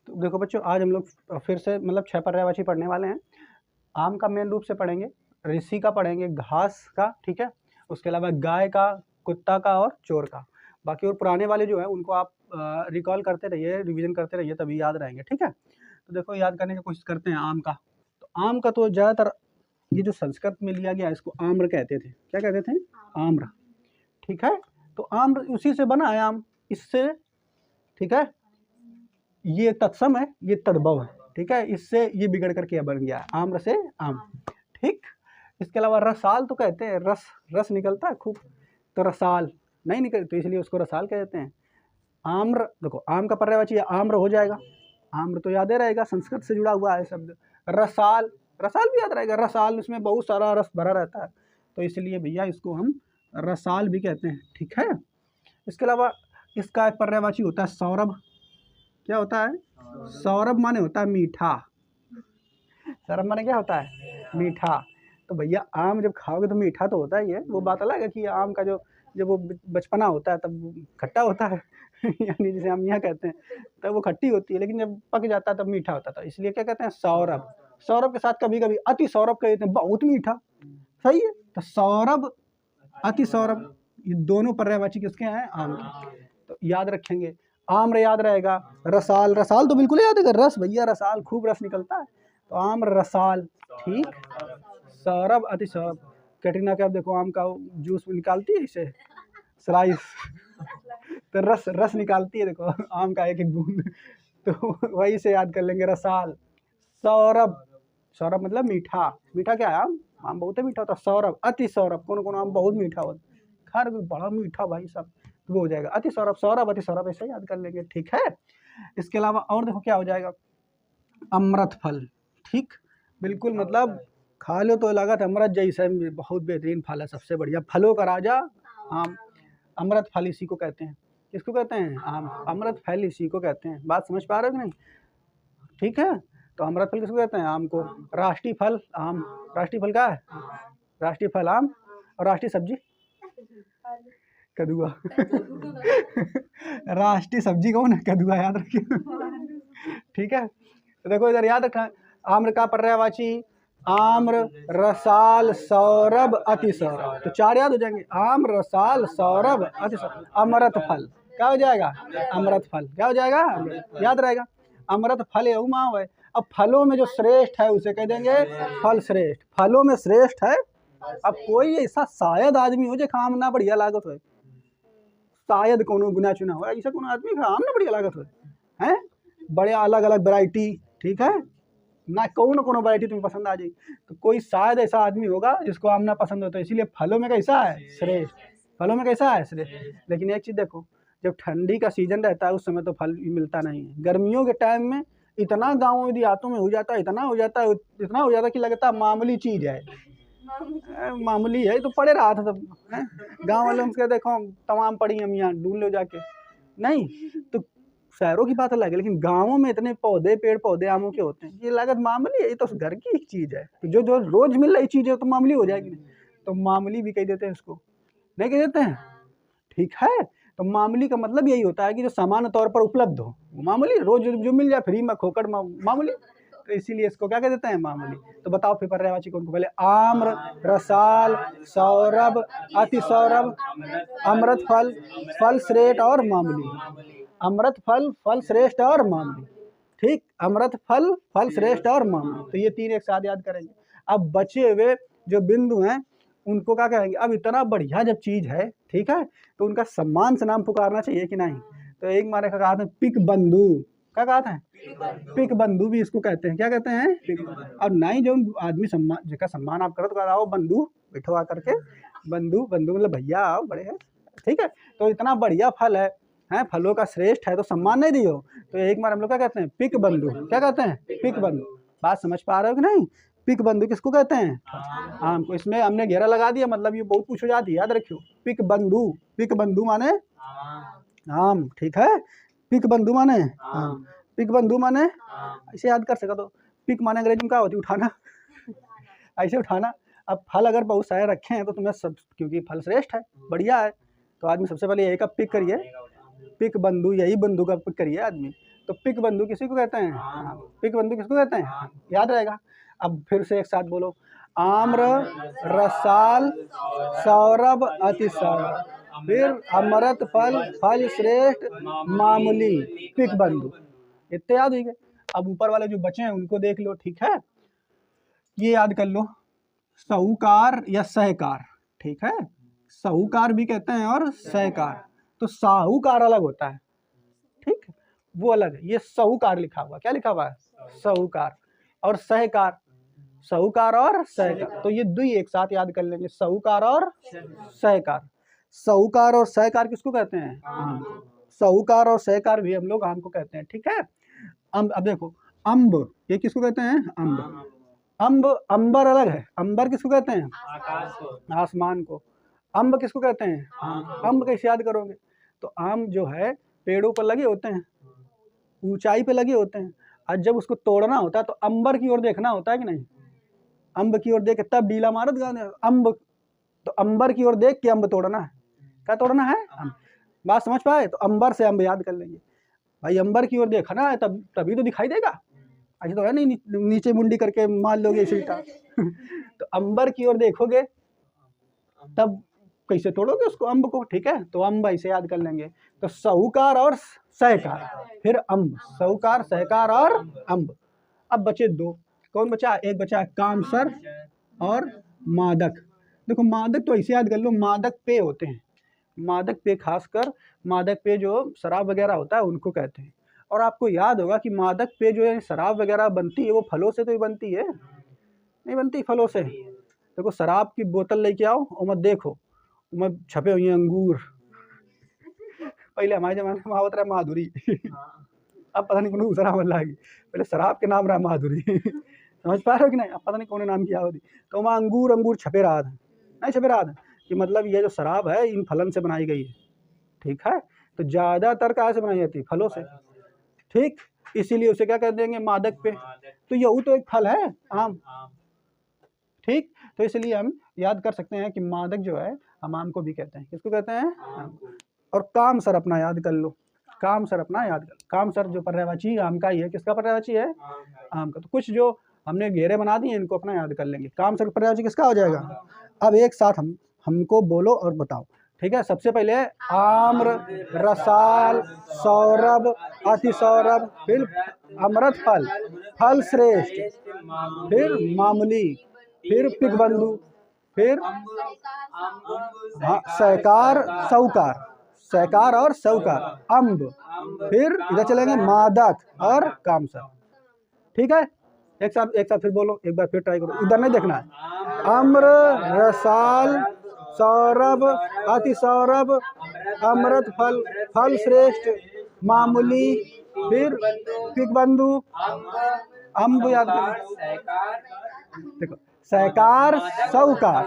तो देखो बच्चों, आज हम लोग फिर से मतलब 6 पर्यायवाची पढ़ने वाले हैं। आम का मेन रूप से पढ़ेंगे, ऋषि का पढ़ेंगे, घास का, ठीक है, उसके अलावा गाय का, कुत्ता का और चोर का। बाकी और पुराने वाले जो है उनको आप रिकॉल करते रहिए, रिवीजन करते रहिए, तभी याद रहेंगे, ठीक है। तो देखो याद करने की कोशिश करते हैं आम का। तो आम का तो ज़्यादातर ये जो संस्कृत में लिया गया इसको आम्र कहते थे। क्या कहते थे? आम्र, ठीक है। तो आम्र उसी से बना है आम, इससे, ठीक है। ये तत्सम है, ये तद्भव है, ठीक है। इससे ये बिगड़ करके बन गया आम्र से आम, ठीक। इसके अलावा रसाल तो कहते हैं, रस निकलता है खूब, तो रसाल नहीं निकल, तो इसलिए उसको रसाल कहते हैं। आम्र, देखो आम का पर्यायवाची आम्र हो जाएगा, आम्र तो याद ही रहेगा, संस्कृत से जुड़ा हुआ है शब्द। रसाल, रसाल भी याद रहेगा, रसाल उसमें बहुत सारा रस भरा रहता है, तो इसलिए भैया इसको हम रसाल भी कहते हैं, ठीक है। इसके अलावा इसका एक पर्यायवाची होता है सौरभ। क्या होता है? सौरभ माने होता है मीठा। सौरभ माने क्या होता है? मीठा। तो भैया आम जब खाओगे तो मीठा तो होता ही है, वो बात अलग है कि आम का जो जब वो बचपना होता है तब खट्टा होता है यानी जिसे हम यहाँ कहते हैं, तब वो खट्टी होती है, लेकिन जब पक जाता है तब मीठा होता था, इसलिए क्या कहते हैं? सौरभ। सौरभ के साथ कभी कभी अति सौरभ कहते हैं, बहुत मीठा, सही है। तो सौरभ, अति सौरभ, ये दोनों पर्यायवाची किसके हैं? आम के। तो याद रखेंगे, आम्र याद रहेगा, रसाल, रसाल तो बिल्कुल याद है, रस भैया, रसाल खूब रस निकलता है, तो आम्र रसाल, ठीक। सौरभ, अति सौरभ। कैटरीना कैफ देखो आम का जूस निकालती है, इसे स्लाइस तो रस निकालती है, देखो आम का एक एक बूंद तो वही से याद कर लेंगे, रसाल। सौरभ, सौरभ मतलब मीठा, मीठा क्या है? आम बहुत मीठा होता है। सौरभ, अति सौरभ, कौन आम बहुत मीठा होता है, खैर बड़ा मीठा भाई साहब, वो हो जाएगा अति सौरभ, सौरभ, अति सौरभ, ऐसे याद कर लेंगे, ठीक है। इसके अलावा और देखो क्या हो जाएगा, अमृत फल, ठीक, बिल्कुल, मतलब खा लो तो लागत अमृत जैसा, बहुत बेहतरीन फल है, सबसे बढ़िया फलों का राजा आम। अमृत फल इसी को कहते हैं, किसको कहते हैं? आम। अमृत फल इसी को कहते हैं, बात समझ पा रहे हो कि नहीं? ठीक है। तो अमृत फल किसको कहते हैं? आम को। राष्ट्रीय फल आम, राष्ट्रीय फल क्या है? राष्ट्रीय फल आम। और राष्ट्रीय सब्जी कदुआ राष्ट्रीय सब्जी कौन है? कदुआ, याद रखिए ठीक है। तो देखो इधर याद रखना, आम्र का पर्यायवाची आम्र, रसाल, सौरभ, अति सौरभ, तो 4 याद हो जाएंगे, आम्र, रसाल, सौरभ, अति सौरभ। अमृत फल क्या हो जाएगा? अमृत फल क्या हो जाएगा? याद रहेगा, अमृत फल है माँ है। अब फलों में जो श्रेष्ठ है उसे कह देंगे फल श्रेष्ठ, फलों में श्रेष्ठ है। अब कोई ऐसा शायद आदमी हो जो खाम ना बढ़िया लागत हो, शायद कोनो गुना चुना हो, ऐसा कोनो आदमी खाम ना बढ़िया लागत हो हैं, बड़े अलग अलग वैरायटी, ठीक है ना, कोनो वैरायटी तुम्हें पसंद आ जाएगी, तो कोई शायद ऐसा आदमी होगा जिसको आम ना पसंद होता है, इसीलिए फलों में कैसा है? श्रेष्ठ, फलों में कैसा है? श्रेष्ठ। लेकिन एक चीज़ देखो, जब ठंडी का सीजन रहता है उस समय तो फल मिलता नहीं है, गर्मियों के टाइम में इतना गाँव में देहातों में हो जाता है, इतना हो जाता है, इतना हो जाता है कि लगता है मामूली चीज़ है, मामूली है तो पड़े रहा था सब, गाँव वाले उनसे देखो तमाम पड़ी हम यहाँ ढूंढ लो जाके, नहीं तो शहरों की बात अलग है, लेकिन गाँवों में इतने पौधे, पेड़ पौधे आमों के होते हैं, ये लागत मामूली है, ये तो घर की एक चीज़ है, तो जो रोज मिल रही चीज़ है तो मामूली हो जाएगी, तो मामूली भी कह देते हैं इसको, नहीं कह देते हैं, ठीक है। तो मामूली का मतलब यही होता है कि जो सामान्य तौर पर उपलब्ध हो, मामूली, रोज जो मिल जाए फ्री में खोकर मामूली, तो इसीलिए इसको क्या कह देते हैं? मामूली। तो बताओ फिर पर्यायवाची कौन को? पहले आम्र, रसाल, सौरभ, अति सौरभ, अमृत फल, फल श्रेष्ठ और मामूली। अमृत फल, फल श्रेष्ठ और मामूली, ठीक, अमृत फल, फल श्रेष्ठ और मामूली, तो ये 3 एक साथ याद करेंगे। अब बचे हुए जो बिंदु हैं उनको क्या कहेंगे? अब इतना बढ़िया जब चीज़ है, ठीक है, तो उनका सम्मान से नाम पुकारना चाहिए कि नहीं? तो एक मारे का कहा था पिक बंधु, क्या कहा था? पिक बंधु भी इसको कहते हैं, क्या कहते हैं? और नहीं जो आदमी सम्मान, जिसका सम्मान आप करो तो आओ बंधु, बैठो आ करके, बंधु, बंधु मतलब भैया आओ, बड़े हैं, ठीक है। तो इतना बढ़िया फल है, फलों का श्रेष्ठ है, तो सम्मान नहीं दियो, तो एक बार हम लोग क्या कहते हैं? पिक बंधु, क्या कहते हैं? पिक बंधु। बात समझ पा रहे हो कि नहीं? पिक बंधु किसको कहते हैं? आम को। इसमें हमने घेरा लगा दिया, मतलब ये बहुत पूछो जाती है, याद रखियो, पिक बंधु, पिक बंधु माने आम, ठीक है, पिक बंधु माने आम, पिक बंधु माने ऐसे याद कर सका, तो पिक माने अंग्रेजी में क्या होती है? उठाना ऐसे उठाना। अब फल अगर बहुत सारे रखे हैं तो तुम्हें सब, क्योंकि फल श्रेष्ठ है, बढ़िया है, तो आदमी सबसे पहले यही का पिक करिए, पिक बंधु, यही बंधु का पिक करिए आदमी, तो पिक बंधु किसी को कहते हैं? पिक बंधु किसको कहते हैं? याद रहेगा। अब फिर से एक साथ बोलो, आम्र रसाल सौरभ अति सौरभ, फिर अमृत फल फल श्रेष्ठ मामूली पिक बंधु, इतने याद हुई गए। अब ऊपर वाले जो बचे हैं उनको देख लो, ठीक है, ये याद कर लो, साहूकार या सहकार, ठीक है, साहूकार भी कहते हैं और सहकार। तो साहूकार अलग होता है, ठीक, वो अलग है, ये साहूकार लिखा हुआ, क्या लिखा हुआ है? साहूकार। और सहकार, साहूकार और सहकार, तो ये दो एक साथ याद कर लेंगे, साहूकार और सहकार। साहूकार और सहकार किसको कहते हैं? आम को। साहूकार और सहकार भी हम लोग आम को कहते हैं, ठीक है। अब देखो, अम्ब, ये किसको कहते हैं? अम्ब। अम्ब, अंबर अलग है, अंबर किसको कहते हैं? आकाश को, आसमान को। अम्ब किसको कहते हैं? अम्ब कैसे याद करोगे? तो आम जो है पेड़ों पर लगे होते हैं, ऊंचाई पे लगे होते हैं, और जब उसको तोड़ना होता है तो अंबर की ओर देखना होता है कि नहीं? अम्ब की ओर देख के तब डीला मारत गाने अम्ब, तो अंबर की ओर देख के अम्ब तोड़ना है। क्या तोड़ना है? बात समझ पाए? तो अंबर से अम्ब याद कर लेंगे भाई, अंबर की ओर देखना है तब तभी तो दिखाई देगा, ऐसे तो है नहीं नीचे मुंडी करके मान लोगे सीटा तो अंबर की ओर देखोगे तब कैसे तोड़ोगे उसको, अम्ब को, ठीक है। तो अम्ब ऐसे याद कर लेंगे। तो साहूकार और सहकार, फिर अम्ब, साहूकार सहकार और अम्ब। अब बचे दो, कौन बचा? एक बचा कामसर और मादक। देखो मादक तो ऐसे याद कर लो, मादक पेय होते हैं, मादक पेय, खासकर मादक पेय जो शराब वगैरह होता है उनको कहते हैं। और आपको याद होगा कि मादक पेय जो है शराब वगैरह बनती है वो फलों से तो ही बनती है, नहीं बनती फलों से। देखो शराब की बोतल लेके आओ और मत देखो उनमें छपे हुए अंगूर, पहले हमारे जमाने में होता रहा माधुरी अब पता नहीं कौन दूसरा नाम लाएगी, पहले शराब के नाम रहा माधुरी समझ पा रहे हो कि नहीं? अब पता नहीं कौन नाम किया होती, तो वहाँ अंगूर अंगूर छपे रहा था, नहीं छपे रहा था कि मतलब ये जो शराब है इन फलन से बनाई गई है, ठीक है। तो ज़्यादातर कहाँ से बनाई जाती है? फलों से, ठीक, इसीलिए उसे क्या कह देंगे? मादक पे। तो यहू तो एक फल है आम, ठीक। तो इसलिए हम याद कर सकते हैं कि मादक जो है हम आम को भी कहते हैं, किसको कहते हैं? आम। और काम सर अपना याद कर लो, काम सर अपना याद कर, काम सर जो पर्यायवाची आम का ही है, किसका पर्यायवाची है? आम का। तो कुछ जो हमने घेरे बना दिए इनको अपना याद कर लेंगे। काम सर पर्यायवाची किसका हो जाएगा? अब एक साथ हमको बोलो और बताओ, ठीक है। सबसे पहले आम्र रसाल सौरभ अति सौरभ, फिर अमृत फल फल श्रेष्ठ, फिर मामूली, फिर पिक बंधु, फिर सहकार साहूकार, सहकार और साहूकार, अम्ब, फिर इधर चलेंगे मादक और कामसर, ठीक है। एक साथ फिर बोलो, एक बार फिर ट्राई करो, इधर नहीं देखना है। आम्र रसाल सौरभ अति सौरभ, अमृत फल फल श्रेष्ठ, मामूली, फिर पिक बंधु, अम्ब याद करो, देखो सहकार साहूकार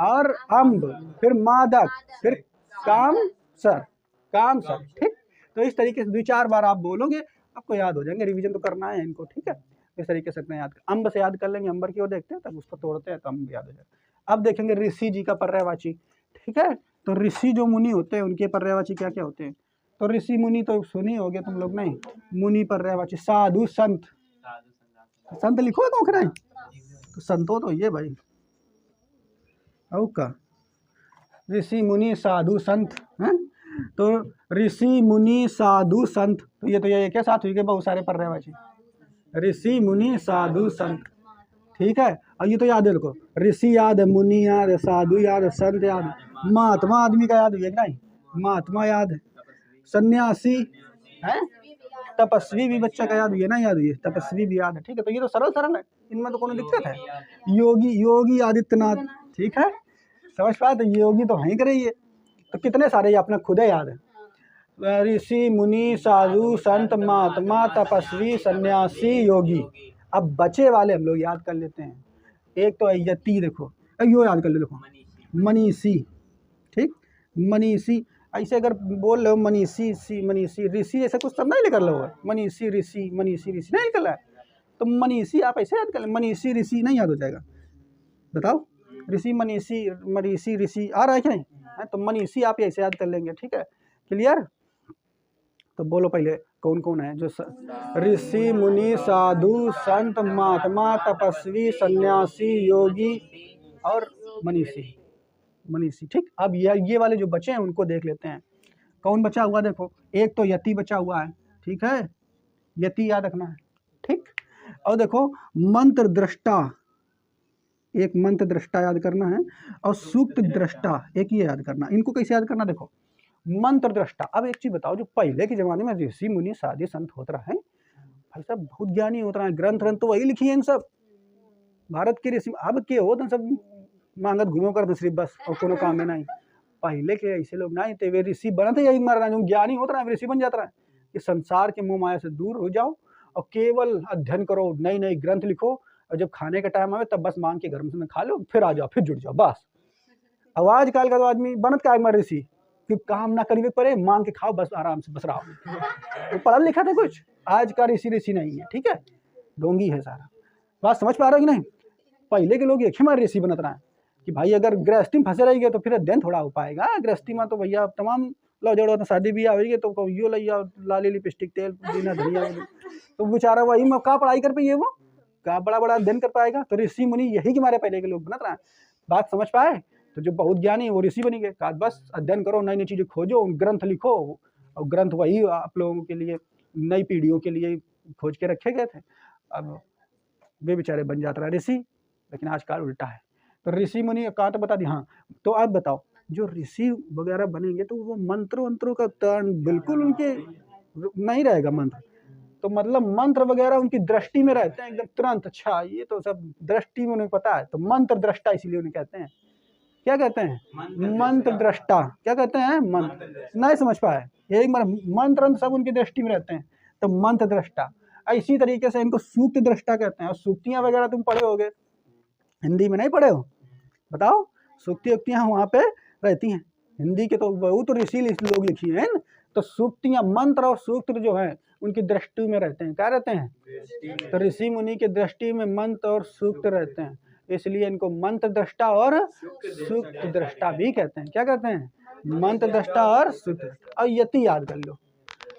और अम्ब, फिर मादक, फिर कामसर, कामसर, ठीक। तो इस तरीके से 2-4 बार आप बोलोगे आपको याद हो जाएंगे, रिवीजन तो करना है इनको, ठीक है। इस तरीके से अपने याद कर, अम्ब से याद कर लेंगे, अंबर की ओर देखते हैं तब उसको तोड़ते हैं तो अम्ब याद हो जाएगा। अब देखेंगे ऋषि जी का पर्यायवाची, ठीक है। तो ऋषि जो मुनि होते हैं उनके पर्यायवाची क्या क्या होते हैं? तो ऋषि मुनि तो सुनी होगे तुम लोग, नहीं? मुनि पर्यायवाची साधु संत, संत लिखो कौन नहीं? तो संतो तो ये भाई औ का ऋषि मुनि साधु संत हैं। तो ऋषि मुनि साधु संत, तो ये क्या साथ हुई? बहुत सारे पर्यायवाची, ऋषि मुनि साधु संत, ठीक है। और ये तो याद है, देखो ऋषि याद है, मुनि याद है, साधु याद है, संत याद है, महात्मा आदमी का याद हुई है कि नहीं? महात्मा याद है, सन्यासी है, तपस्वी भी बच्चा का याद हुई है ना? याद हुई है, तपस्वी भी याद है, ठीक है। तो ये तो सरल है, इनमें तो कोई दिक्कत है। योगी, योगी आदित्यनाथ, ठीक है, समझ पाए? तो योगी तो वहीं करेंगे, तो कितने सारे ये अपना खुद है याद है। ऋषि मुनि साधु संत महात्मा तपस्वी सन्यासी योगी। अब बचे वाले हम लोग याद कर लेते हैं। एक तो यति, देखो यो याद कर लो, देखो मनीषी, ठीक, मनीषी। ऐसे अगर बोल रहे हो मनीषी सी मनीषी ऋषि, ऐसा कुछ सब नहीं लिख लो, मनीषी ऋषि मनीषी ऋषि नहीं निकल रहा है, तो मनीषी आप ऐसे याद कर लें, मनीषी ऋषि नहीं याद हो जाएगा? बताओ, ऋषि मनीषी मनीषी ऋषि आ रहा है कि नहीं? तो मनीषी आप ऐसे याद कर लेंगे, ठीक है, क्लियर। तो बोलो पहले कौन कौन है जो ऋषि मुनि साधु संत महात्मा तपस्वी सन्यासी योगी और मनीषी। ठीक, अब ये वाले जो बचे हैं उनको देख लेते हैं। कौन बचा हुआ देखो, एक तो यति बचा हुआ है, ठीक है, यति याद रखना है। ठीक, और देखो मंत्र दृष्टा, एक मंत्र दृष्टा याद करना है, और सूक्त दृष्टा एक ये याद करना। इनको कैसे याद करना, देखो मंत्र दृष्टा। अब एक चीज बताओ, जो पहले के जमाने में ऋषि मुनि साधु संत होते रहे, भाई साहब बहुत ज्ञानी होता रहे, ग्रंथ तो वही लिखी है इन सब भारत के ऋषि। अब के हो तो सब मांगत घूमो कर दूसरी बस, और कोनो काम में नहीं। पहले के ऐसे लोग नहीं थे, वे ऋषि बनते यही मार जो ज्ञानी होता रहे ऋषि बन जाता रहे। कि संसार के मोह माया से दूर हो जाओ और केवल अध्ययन करो, नई नई ग्रंथ लिखो, और जब खाने का टाइम आवे तब बस मांग के घर में खा लो, फिर आ जाओ, फिर जुड़ जाओ बस। अब आजकल का तो आदमी बनत का मार ऋषि कि काम ना करिए पड़े, मांग के खाओ बस, आराम से बस रहो। तो पढ़ा लिखा था कुछ, आज का ऋषि नहीं है, ठीक है, ढोंगी है सारा। बात समझ पा रहे हो कि नहीं? पहले के लोग एक ही मार ऋषि बनत रहे कि भाई अगर गृहस्थी में फंसे रहेंगे तो फिर अध्ययन थोड़ा हो पाएगा। गृहस्थी में तो भैया तमाम लो जड़ो, तो शादी भी आएगी तो यो लिया लाली लिपस्टिक तेल दीना धनिया, तो बेचारा वही में का पढ़ाई कर पाइए, वो का बड़ा बड़ा अध्ययन कर पाएगा। तो ऋषि मुनि यही के मारे पहले के लोग बनत रहे। बात समझ पाए? तो जो बहुत ज्ञानी है वो ऋषि बनी गए। बस अध्ययन करो, नई नई चीजें खोजो, ग्रंथ लिखो, और ग्रंथ वही आप लोगों के लिए, नई पीढ़ियों के लिए खोज के रखे गए थे। अब वे बेचारे बन जाता रहा ऋषि, लेकिन आजकल उल्टा है। तो ऋषि मुनि कहाँ तो बता दी। हाँ, तो आप बताओ, जो ऋषि वगैरह बनेंगे तो वो मंत्रों का तरण बिल्कुल उनके नहीं रहेगा मंत्र, तो मतलब मंत्र वगैरह उनकी दृष्टि में रहते हैं एकदम तुरंत। अच्छा, ये तो सब दृष्टि में उन्हें पता है, तो मंत्र दृष्टा इसीलिए उन्हें कहते हैं। क्या कहते हैं? मंत्र दृष्टा। क्या कहते हैं? मंत्र। नहीं समझ पाए? एक मंत्र सब उनकी दृष्टि में रहते हैं, तो मंत्र दृष्टा। इसी तरीके से इनको सूक्त दृष्टा कहते हैं। और सूक्तियां वगैरह तुम पढ़े होगे, हिंदी में नहीं पढ़े हो? बताओ, सूक्ति उक्तियां वहां पे रहती हैं हिंदी के, तो बहुत ऋषि लोग लिखी हैं। तो सूक्तियां, मंत्र और सूक्त जो है उनकी दृष्टि में रहते हैं। क्या रहते हैं? तो ऋषि मुनि के दृष्टि में मंत्र और सूक्त रहते हैं, इसलिए इनको मंत्र दृष्टा और सूक्त दृष्टा भी कहते हैं। क्या कहते हैं? मंत्र दृष्टा और सूक्त। और यति याद कर लो,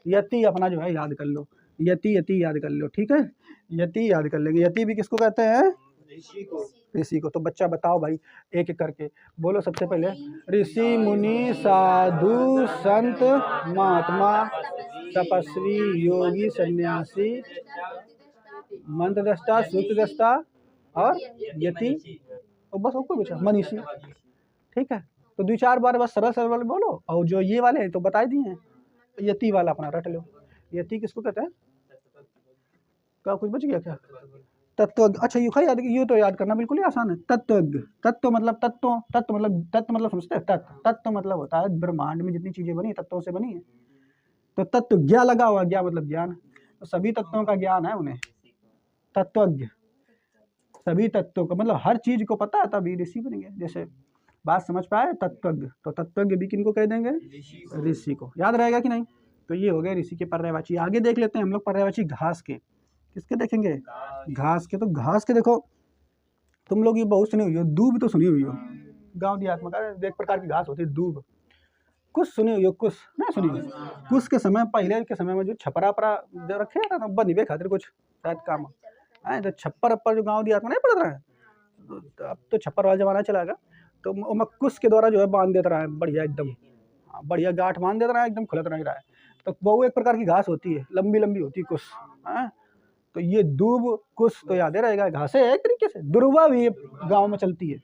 यति अपना जो है याद कर लो, यति याद कर लो, ठीक है, यति याद कर लेंगे। यति भी किसको कहते हैं? ऋषि को। तो बच्चा बताओ भाई, एक एक करके बोलो। सबसे पहले ऋषि मुनि साधु संत महात्मा तपस्वी योगी सन्यासी मंत्र दृष्टा सूक्त दृष्टा और यति, तो बस कोई बचा मनीषी। ठीक है, तो 2-4 बार बस सरल सरल बोलो। और जो ये वाले हैं तो बता दिए हैं, यति वाला अपना रट लो। यति किसको कहते हैं? क्या कुछ बच गया क्या? तत्व। अच्छा, ये तो याद करना बिल्कुल ही आसान है। तत्वज्ञ। तत्व मतलब तत्व मतलब समझते हैं? तत्व मतलब होता है ब्रह्मांड में जितनी चीजें बनी तत्वों से बनी है। तो तत्व ज्ञा लगा हुआ, ज्ञा मतलब ज्ञान, तो सभी तत्वों का ज्ञान है उन्हें। तत्वज्ञ, सभी तत्वों का मतलब हर चीज को पता है, तभी ऋषि बनेंगे। जैसे बात समझ पाए? तत्वज्ञ, तो तत्वज्ञ भी किनको कह देंगे? ऋषि को। याद रहेगा कि नहीं? तो ये हो गए ऋषि के पर्यायवाची। आगे देख लेते हैं हम लोग पर्यायवाची घास के। किसके देखेंगे? घास के। तो घास के देखो, तुम लोग ये बहुत सुनी हुई हो, दूब तो सुनी हुई हो, गांव देहात में एक प्रकार की घास होती है दूब। कुछ सुनी हुई हो? कुछ नहीं सुनी हुई? कुछ के समय, पहले के समय में जो छपरा परा जो रखे जाता था बनवे खातिर कुछ शायद काम है, तो छप्पर अप्पर जो गाँव देहात में नहीं पड़ रहा है, तो अब तो छप्पर वाला जमाना चला गया। तो मैं कुछ के द्वारा जो है बांध देता रहा है, बढ़िया एकदम बढ़िया गांठ बांध देता रहा है, एकदम खुलत नहीं रहा है। तो वो एक प्रकार की घास होती है, लंबी लंबी होती है कुछ। तो ये दूब कुश तो याद रहेगा, घास है एक तरीके से। दुर्वा भी गांव में चलती है,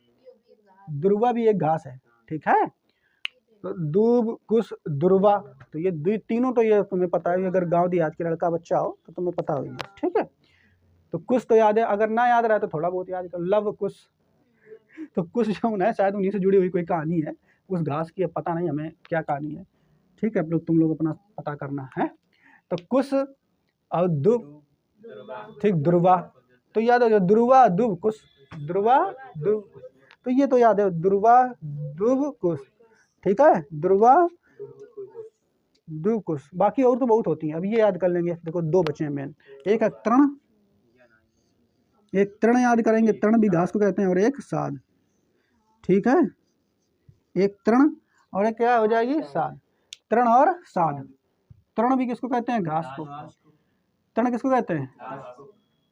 दुर्वा भी एक घास है, ठीक है। तो दूब कुश दुर्वा, तो ये तीनों तो ये तुम्हें पता है, अगर गांव देहात के लड़का बच्चा हो तो तुम्हें पता होगी, ठीक है। तो कुश तो याद है, अगर ना याद रहा तो थोड़ा बहुत याद करो। लव कुश, तो कुश जो है शायद उन्हीं से जुड़ी हुई कोई कहानी है उस घास की, अब पता नहीं हमें क्या कहानी है, ठीक है। तुम लोग अपना पता करना है। तो कुश और दुब, ठीक, दुर्वा तो याद है, दुर्वा दुब कुश, दुर्वा दुब, तो ये तो याद है, दुर्वा दुब कुश, ठीक है, दुर्वा दुब कुश। बाकी और तो बहुत होती हैं, अब ये याद कर लेंगे। देखो 2 बचे हैं मेन, एक है तृण, एक तृण याद करेंगे, तृण भी घास को कहते हैं, और एक साध, ठीक है। एक तृण और एक क्या हो जाएगी? साध। तृण और साध, तृण भी किसको कहते हैं? घास को। तृण किसको कहते हैं?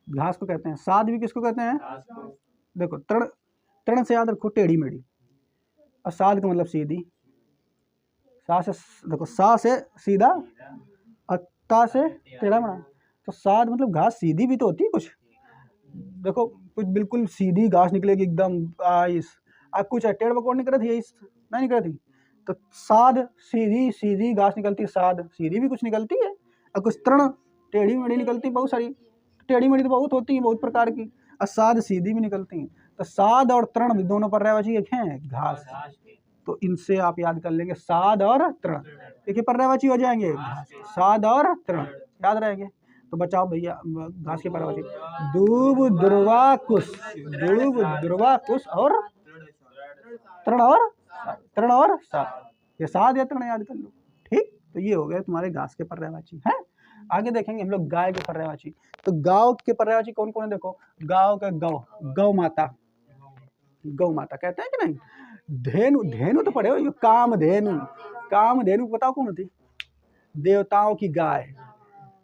घास को कहते हैं। साध भी किसको कहते हैं? देखो तृण, तृण से याद रखो टेढ़ी मेढ़ी, और साध का मतलब सीधी। सा से देखो, सा से सीधा और ता से टेढ़ा मेढ़ा। तो साध मतलब घास सीधी भी तो होती है कुछ, देखो कुछ बिल्कुल सीधी घास निकलेगी एकदम कुछ टेढ़ बकोड़ निकल रही है, नहीं निकल रही। तो साध सीधी सीधी घास निकलती है, साध सीधी भी कुछ निकलती है, और कुछ तृण टेढ़ी मेढ़ी निकलती है, बहुत सारी टेढ़ी मेढ़ी तो बहुत होती है, बहुत प्रकार की, और साध सीधी भी निकलती हैं। तो साध और तृण भी दोनों पर्यायवाची एक हैं, घास। तो इनसे आप याद कर लेंगे, साध और तृण एक ही पर्यायवाची हो जाएंगे, साध और तृण याद रहेंगे। तो बचाओ भैया घास के पर्यायवाची, दूब दुर्वा कुश, दूब दुर्वा कुश और तृण और साध, ये साध या तृण याद कर लो, ठीक। तो ये हो गए तुम्हारे घास के पर्यायवाची हैं। आगे देखेंगे हम लोग गाय के पर्यायवाची। तो गांव के पर्यायवाची कौन कौन है? देखो गांव का गौ, गौ माता, गौ माता कहते हैं कि नहीं। धेनु, धेनु तो पढ़े हो, कामधेनु, कामधेनु बताओ कौन होती? देवताओं की गाय,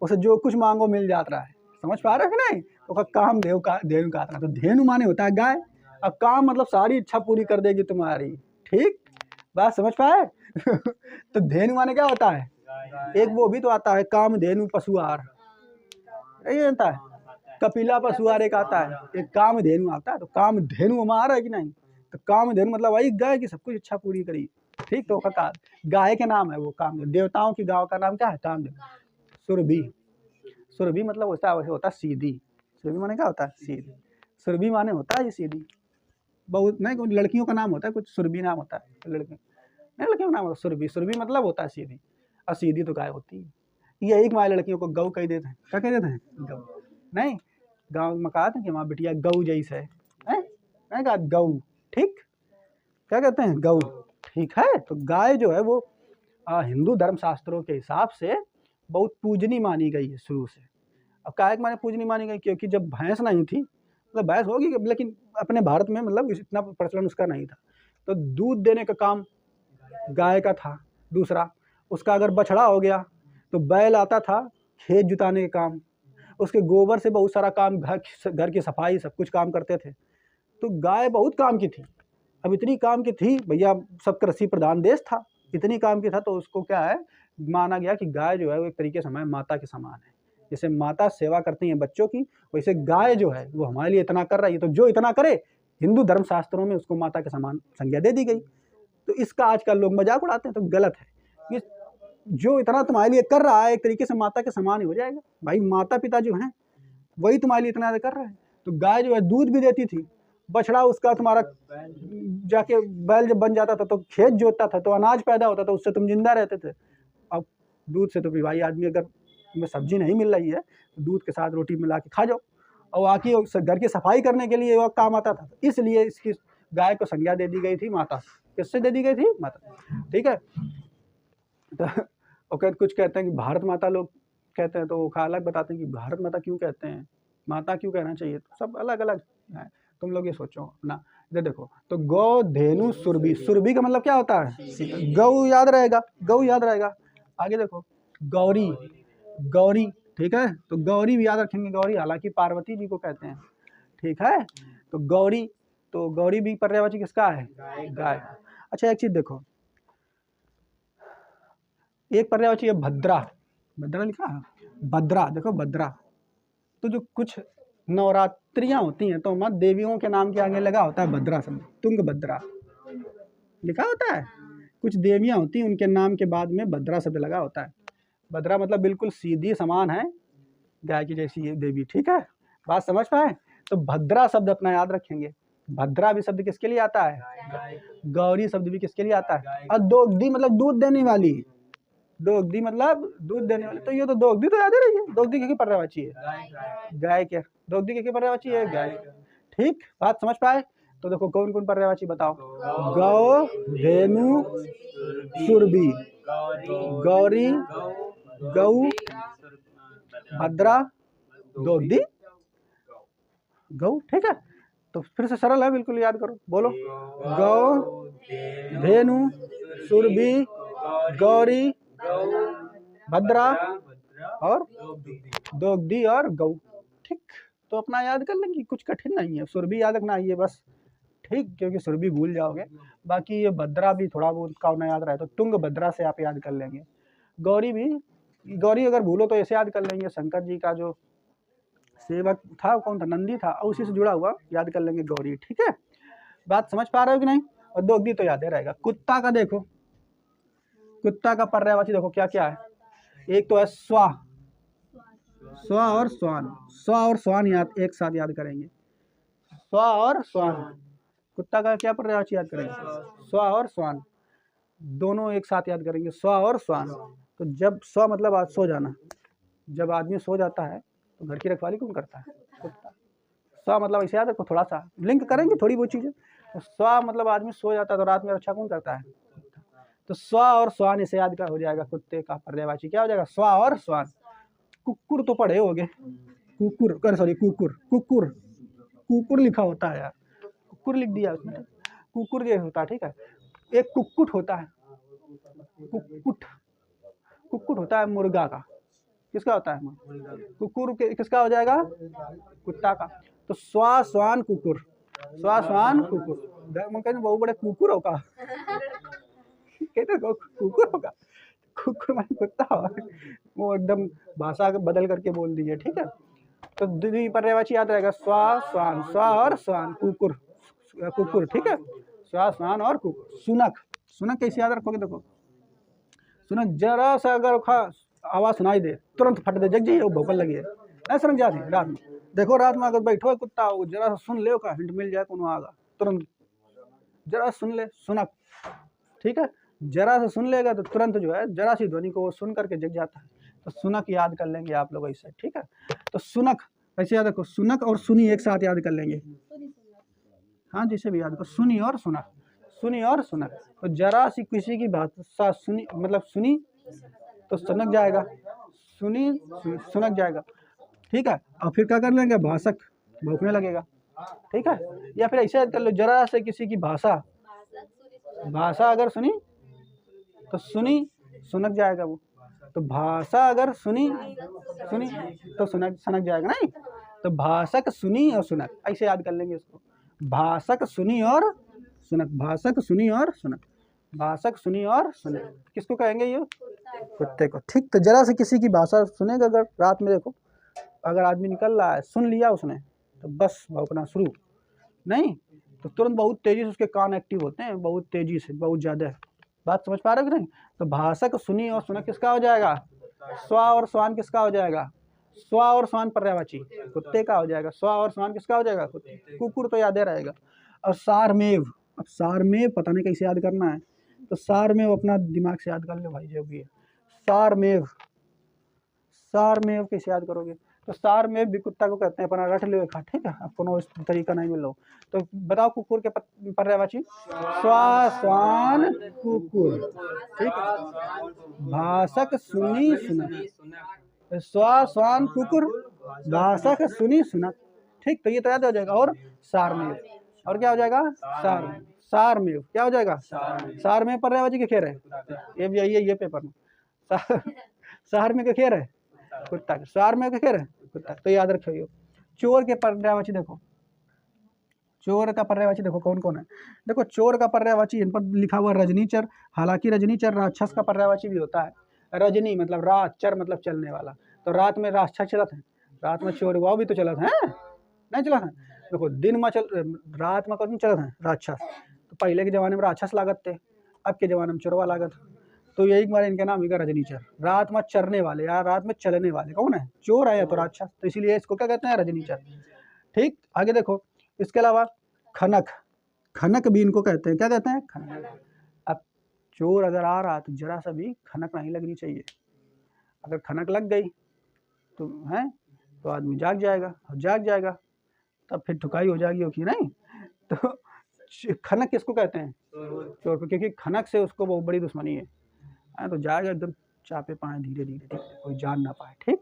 उसे जो कुछ मांगो मिल जाता है, समझ पा रहे हो कि नहीं। तो कामदेव का धेनु का, तो धेनु माने होता है गाय, और काम मतलब सारी इच्छा पूरी कर देगी तुम्हारी, ठीक, बात समझ पाए। तो धेनु माने क्या होता है? एक वो भी तो आता है कामधेनु पशुआर, यही आता है, कपिला पशुआर एक आता है, एक कामधेनु आता है। तो कामधेनु हमारा है कि नहीं। तो कामधेनु मतलब वही गाय की सब कुछ इच्छा पूरी करी, ठीक। तो गाय के नाम है वो कामधेनु। देवताओं की गांव का नाम क्या है? कामधेनु। सुरभि, सुरभि मतलब होता है सीधी, सुरभि माने क्या होता है? सीधी, सुरभि माने होता है ये सीधी। बहुत नहीं, लड़कियों का नाम होता है कुछ सुरभि नाम होता है, लड़कियों का नाम होता है सुरभि, सुरभि मतलब होता है सीधी, और सीधी तो गाय होती है। यही हमारे लड़कियों को गौ कह देते हैं, क्या कह देते हैं? गौ। नहीं, गाँव में कहा था कि हमारा बिटिया गौ जैसे है, नहीं कहा गौ, ठीक, क्या कहते हैं? गौ, ठीक है। तो गाय जो है वो हिंदू धर्म शास्त्रों के हिसाब से बहुत पूजनी मानी गई है शुरू से। अब काहे माने पूजनी मानी गई? क्योंकि जब भैंस नहीं थी, मतलब भैंस होगी लेकिन अपने भारत में मतलब इतना प्रचलन उसका नहीं था, तो दूध देने का काम गाय का था। दूसरा, उसका अगर बछड़ा हो गया तो बैल आता था खेत जुताने के काम, उसके गोबर से बहुत सारा काम, घर की सफाई सब कुछ काम करते थे। तो गाय बहुत काम की थी। अब इतनी काम की थी भैया, सब कृषि प्रधान देश था, इतनी काम की था, तो उसको क्या है माना गया कि गाय जो है वो एक तरीके से हमारे माता के समान है। जैसे माता सेवा करती हैं बच्चों की, वैसे गाय जो है वो हमारे लिए इतना कर रही है, तो जो इतना करे हिंदू धर्म शास्त्रों में उसको माता के समान संज्ञा दे दी गई। तो इसका आजकल लोग मजाक उड़ाते हैं, तो गलत है। ये जो इतना तुम्हारे लिए कर रहा है एक तरीके से माता के समान ही हो जाएगा। भाई माता पिता जो हैं वही तुम्हारे लिए इतना कर रहे हैं। तो गाय जो है दूध भी देती थी, बछड़ा उसका तुम्हारा जाके बैल जब बन जाता था तो खेत जोतता था, तो अनाज पैदा होता था, उससे तुम जिंदा रहते थे। अब दूध से तो भाई आदमी अगर तुम्हें सब्जी नहीं मिल रही है तो दूध के साथ रोटी मिला के खा जाओ, और आके घर की सफाई करने के लिए वह काम आता था। इसलिए इसकी गाय को संज्ञा दे दी गई थी माता। किससे दे दी गई थी? माता, ठीक है। तो कुछ कहते हैं कि भारत माता लोग कहते हैं, तो वो अलग बताते हैं कि भारत माता क्यों कहते हैं, माता क्यों कहना चाहिए, तो सब अलग अलग है, तुम लोग ये सोचो अपना। इधर देखो, तो गौ धेनु सुरभि, सुरभि का मतलब क्या होता है? गौ याद रहेगा, गौ याद रहेगा। आगे देखो गौरी, गौरी, ठीक है, तो गौरी भी याद रखेंगे, गौरी हालांकि पार्वती जी को कहते हैं, ठीक है। तो गौरी, तो गौरी भी पर्यायवाची किसका है? गाय। अच्छा एक चीज देखो, एक पर्यायवाची है भद्रा, भद्रा लिखा है, भद्रा, देखो भद्रा। तो जो कुछ नवरात्रियां होती हैं तो मत देवियों के नाम के आगे लगा होता है भद्रा शब्द, तुंग भद्रा लिखा होता है। कुछ देवियां होती हैं उनके नाम के बाद में भद्रा शब्द लगा होता है। भद्रा मतलब बिल्कुल सीधी समान है गाय की जैसी ये देवी, ठीक है, बात समझ पाए। तो भद्रा शब्द अपना याद रखेंगे। भद्रा भी शब्द किसके लिए आता है? गौरी शब्द भी किसके लिए आता है? और दोग्धी मतलब दूध देने वाली, दोग्धी मतलब दूध देने वाली। तो ये तो दोग्धी तो याद ही रही है, दोग्धी किसकी पर्यायवाची है? गाय के। दोग्धी किसकी पर्यायवाची है? गाय। ठीक, बात समझ पाए। तो देखो कौन कौन पर्यायवाची बताओ? गौ, धेनु, सुरभि, गौरी, गौ, भद्रा, दोग्धी, गौ, ठीक है। तो फिर से सरल है, बिल्कुल याद करो, बोलो। गौ, धेनु, सुरभि, गौरी, भद्रा और दोगदी और गौ। ठीक, तो अपना याद कर लेंगे, कुछ कठिन नहीं है, सुर भी याद रखना है ये बस। ठीक, क्योंकि सुर भी भूल जाओगे। बाकी ये भद्रा भी थोड़ा बहुत कावना याद रहे तो तुंग भद्रा से आप याद कर लेंगे। गौरी भी, गौरी अगर भूलो तो ऐसे याद कर लेंगे, शंकर जी का जो सेवक था कौन था, नंदी था, और उसी से जुड़ा हुआ याद कर लेंगे गौरी। ठीक है, बात समझ पा रहे हो कि नहीं? और दोगदी तो याद ही रहेगा। कुत्ता का देखो, कुत्ता का पर्यायवाची देखो क्या क्या है। एक तो है स्वा, स्वा और स्वान, स्वा और स्वान याद एक साथ याद करेंगे, स्वा और स्वान। कुत्ता का क्या पर्यायवाची याद करेंगे? स्वा और स्वान, दोनों एक साथ याद करेंगे, स्वा और स्वान। तो जब स्वा मतलब आज सो जाना, जब आदमी सो जाता है तो घर की रखवाली कौन करता है? कुत्ता। स्वा मतलब ऐसे याद रखो, थोड़ा सा लिंक करेंगे थोड़ी बहुत चीजें। तो स्वा मतलब आदमी सो जाता है तो रात में रक्षा कौन करता है? तो स्वा और स्वान इसे याद का हो जाएगा, कुत्ते का पर्यायवाची क्या हो जाएगा? स्वा और स्वान। कुकुर तो पढ़े होगे, कुकुर, सॉरी कुकुर, कुकुर, कुकुर लिखा होता है यार, कुकुर लिख दिया उसने, कुकुर ये होता है। ठीक है, एक कुक्कुट होता है, कुक्कुट, कुक्कुट होता है मुर्गा का, किसका होता है? कुकुर किसका हो जाएगा? कुत्ता का। तो स्वा स्वान कुकुर, स्वा स्वान कुकुर। कहते बहुत बड़े कुकुर होगा, कहते कुकुर होगा, कुकुर माने कुत्ता, वो एकदम भाषा बदल करके बोल दीजिए। ठीक है, तो द्वितीय पर्यायवाची याद रहेगा, स्वा स्वान, स्वा और स्वान, कुकुर, कुकुर। ठीक है, स्वा स्वान और कुकुर। सुनक, सुनक कैसे याद रखोगे? देखो सुनक जरा सा अगर आवाज सुनाई दे तुरंत फट दे, जग जाइए, वो भौंकने लगी है, नहीं समझ जाती रात में। देखो रात में अगर बैठो है कुत्ता, वो जरा सा सुन ले का हिंट मिल जाए कौन आगा, तुरंत जरा सुन ले, सुनक। ठीक है, जरा से सुन लेगा तो तुरंत जो है जरा सी ध्वनि को वो सुन करके जग जाता है। तो सुनक याद कर लेंगे आप लोग ऐसे। ठीक है, तो सुनक ऐसे याद रखो, सुनक और सुनी एक साथ याद कर लेंगे। हाँ, जिसे भी याद करो, सुनी और सुनक, सुनी और सुनक। तो जरा सी किसी की भाषा सुनी मतलब सुनी तो सुनक जाएगा, सुनी सुनक जाएगा। ठीक है, और फिर क्या कर लेंगे? भाषक, भौंकने लगेगा। ठीक है, या फिर ऐसे याद कर लो, जरा से किसी की भाषा, भाषा अगर सुनी तो सुनी सुनक जाएगा वो। तो भाषा अगर सुनी सुनी तो सुनक सनक जाएगा, नहीं? तो भाषक सुनी और सुनक, ऐसे याद कर लेंगे इसको। भाषक सुनी और सुनक, भाषक सुनी और सुनक, भाषक सुनी और सुनक। किसको कहेंगे? ये कुत्ते को। ठीक, तो जरा से किसी की भाषा सुनेगा अगर रात में, देखो अगर आदमी निकल रहा है, सुन लिया उसने, तो बस भौंकना शुरू, नहीं तो तुरंत बहुत तेजी से उसके कान एक्टिव होते हैं, बहुत तेजी से, बहुत ज्यादा। बात समझ पा रहे हो कि नहीं? तो भाषक सुनी और सुनक किसका हो जाएगा? स्वा और स्वान किसका हो जाएगा? स्वा और स्वान पर्यायवाची कुत्ते का हो जाएगा, स्वा और स्वान किसका हो जाएगा? कुत्ते। कुकुर तो याद रहेगा। और सारमेव, अब सारमेव पता नहीं कैसे याद करना है, तो सारमेव अपना दिमाग से याद कर लो भाई, जो भी है। सारमेव, सारमेव कैसे याद करोगे? तो सारमेव भी कुत्ता को कहते हैं, अपना रट लो एक। ठीक है, आपको इस तरीका नहीं मिलो तो बताओ कुकुर के पर्यायवाची? स्वा स्वान कुकुर। ठीक है, भाषक सुनी सुनक, स्वा स्वान कुकुर, भाषक सुनी सुनक। ठीक, तो ये तो याद हो जाएगा। और सारमेव, और क्या हो जाएगा? सारमेव, सारमेव क्या हो जाएगा? सारमेव पर्यायवाची के खेर है, ये भी यही है, ये पेपर में सार में क्या खेर है? कुत्ता। सार में क्या खेर है? कुत्ता। तो याद रखिए। चोर के पर्यायवाची देखो, चोर का पर्यायवाची देखो कौन कौन है। देखो चोर का पर्यायवाची इन पर लिखा हुआ रजनीचर। हालांकि रजनीचर राक्षस का पर्यायवाची भी होता है। रजनी मतलब रात, चर मतलब चलने वाला। तो रात में राक्षस चलत है, रात में चोर वो भी तो चलत है, नहीं चलत है? देखो दिन में चल, रात में कौन चलत है? राक्षस। तो पहले के जमाने में राक्षस लागत थे, अब के जमाने में चोरवा लागत। तो यही बार इनका नाम है रजनीचर, रात में चरने वाले या रात में चलने वाले कौन है? चोर है या तो राक्षस। तो इसीलिए इसको क्या कहते हैं? रजनीचर। ठीक, आगे देखो। इसके अलावा खनक, खनक भी इनको कहते हैं, क्या कहते हैं? खनक। अब चोर अगर आ रहा तो जरा सा भी खनक नहीं लगनी चाहिए। अगर खनक लग गई तो है तो आदमी जाग जाएगा, और जाग जाएगा तब फिर ठुकाई हो जाएगी, होगी नहीं? तो खनक किसको कहते हैं? चोर को, क्योंकि खनक से उसको बहुत बड़ी दुश्मनी है। तो जाएगा एकदम चापे पाए धीरे धीरे, ठीक, कोई जान ना पाए। ठीक,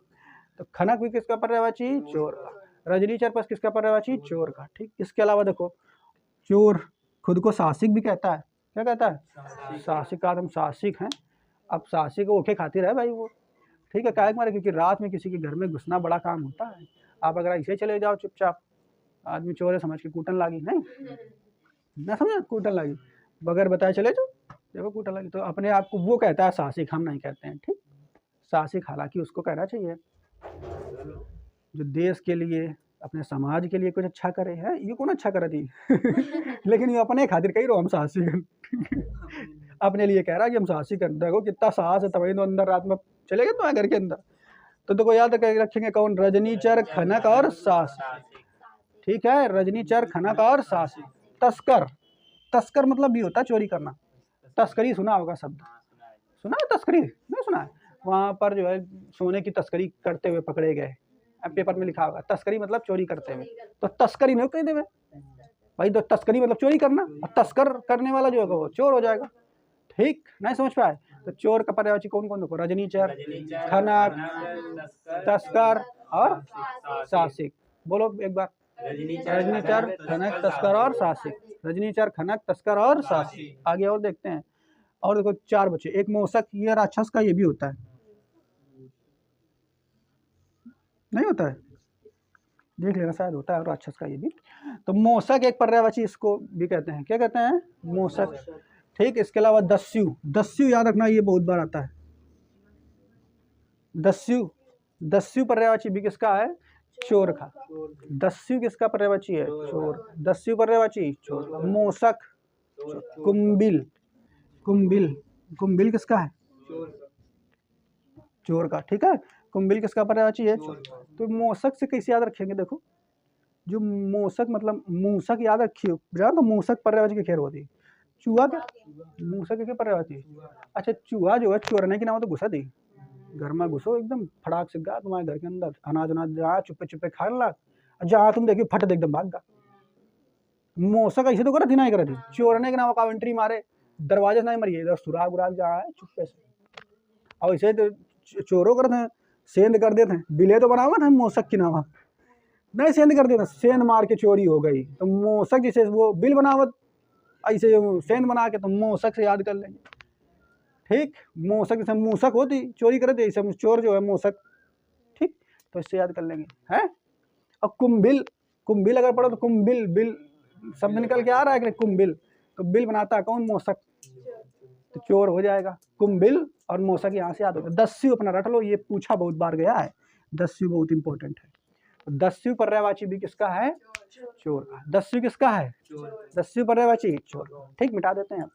तो खनक भी किसका पर्यायवाची? चोर का। रजनीचर पर किसका पर्यायवाची? चोर का। ठीक, इसके अलावा देखो चोर खुद को साहसिक भी कहता है, क्या कहता है? साहसिक। आदम साहसिक हैं। अब साहसिक ओखे खातिर है भाई वो, ठीक है, काहे मारे, क्योंकि रात में किसी के घर में घुसना बड़ा काम होता है। आप अगर ऐसे चले जाओ चुपचाप, आदमी चोर है समझ के कूटन लागी, नहीं ना समझे, कूटन लागी, बगैर बताए चले जाओ, देखो कूटन लागी। तो अपने आप को वो कहता है साहसिक, हम नहीं कहते हैं, ठीक। साहसिक हालांकि उसको कहना चाहिए जो देश के लिए, अपने समाज के लिए कुछ अच्छा करे है। ये कौन अच्छा करे थी लेकिन ये अपने खातिर कही रहो हम साहसिक अपने लिए कह रहा है कि हम साहसिक कर, देखो कितना साहस है, तभी तो अंदर रात में चले गए तुम्हारे घर के अंदर। तो देखो याद रखेंगे कौन, रजनीचर, खनक और साहसिक, ठीक है, रजनीचर, खनक और साहसिक। तस्कर, तस्कर मतलब भी होता है चोरी करना, तस्करी सुना होगा शब्द, सुना है तस्करी, नहीं सुना है? वहाँ पर जो है सोने की तस्करी करते हुए पकड़े गए, पेपर में लिखा होगा तस्करी मतलब चोरी करते हुए, तो तस्करी नहीं कह देवे भाई, तो तस्करी मतलब चोरी करना, और तस्कर करने वाला जो होगा वो चोर हो जाएगा, ठीक, नहीं समझ पाए? तो चोर का पर्यायवाची कौन कौन देखो, रजनीचर, खनक, तस्कर और साहसिक। बोलो एक बार, रजनीचर, खनक, तस्कर और साहसिक, रजनीचर, खनक, तस्कर और साहसिक। आगे और देखते हैं, और देखो 4 बचे, एक मोसक, ये राक्षस का ये भी होता है, नहीं होता है, देख लेना शायद होता है, और राक्षस का ये भी। तो मोसक एक पर्यायवाची इसको भी कहते हैं, क्या कहते हैं, मोसक, ठीक। इसके अलावा दस्यु, दस्यु याद रखना ये बहुत बार आता है, दस्यु, दस्यु पर्यायवाची भी किसका है, चोर का। दस्यु किसका पर्यायवाची है, चोर, दस्यु पर्यायवाची चोर। मोसक, कुंबिल, कुंबिल, कुंबिल किसका है, चोर का, ठीक है। कुंबिल किसका पर्यायवाची है, चोर। तो मोसक से कैसे याद रखेंगे, देखो जो मोसक मतलब मूसक याद रखियो, जान तो मूसक पर्यायवाची की खैर होती है। चूहा क्या, मूसक के पर्यायवाची, अच्छा चूहा जो है चोरने की नाम तो घुसा दी, घर में घुसो एकदम फटाक से गा तुम्हारे घर के अंदर, अनाज अनाज जहाँ चुप्पे चुप्पे खा ला, जहाँ तुम देखियो फट एकदम भाग गा। मोसक ऐसे तो करा थी, नहीं करा थी, चोरने के नाम का एंट्री मारे, दरवाजे से नहीं मरिए, इधर सुराग उराग जहाँ है चुप्पे से, और ऐसे तो चोरों करते हैं, सेंध कर देते हैं, बिले तो बना हुआ ना मोसक की नाम, नहीं सेंध कर देते, सेंध मार के चोरी हो गई, तो मोसक जैसे वो बिल बनावत, ऐसे सेंध बना के तो मोसक से याद कर लेंगे, ठीक। मोसक जैसे मूसक होती चोरी करे थे, ऐसे चोर जो है मोसक, ठीक, तो इससे याद कर लेंगे है। और कुंभिल, कुंभिल अगर पढ़ो तो कुंभिल, बिल शब्द निकल के आ रहा है कि कुंभिल, तो बिल बनाता है कौन, मोसक, तो चोर हो जाएगा। कुंभिल और मोसक यहाँ से याद होगा। दस्यु अपना रट लो, ये पूछा बहुत बार गया है, दस्यु बहुत इंपॉर्टेंट है। दस्यु पर्यायवाची भी किसका है, चोर का। दस्यु किसका है, दस्यु पर्यायवाची चोर, ठीक, मिटा देते हैं।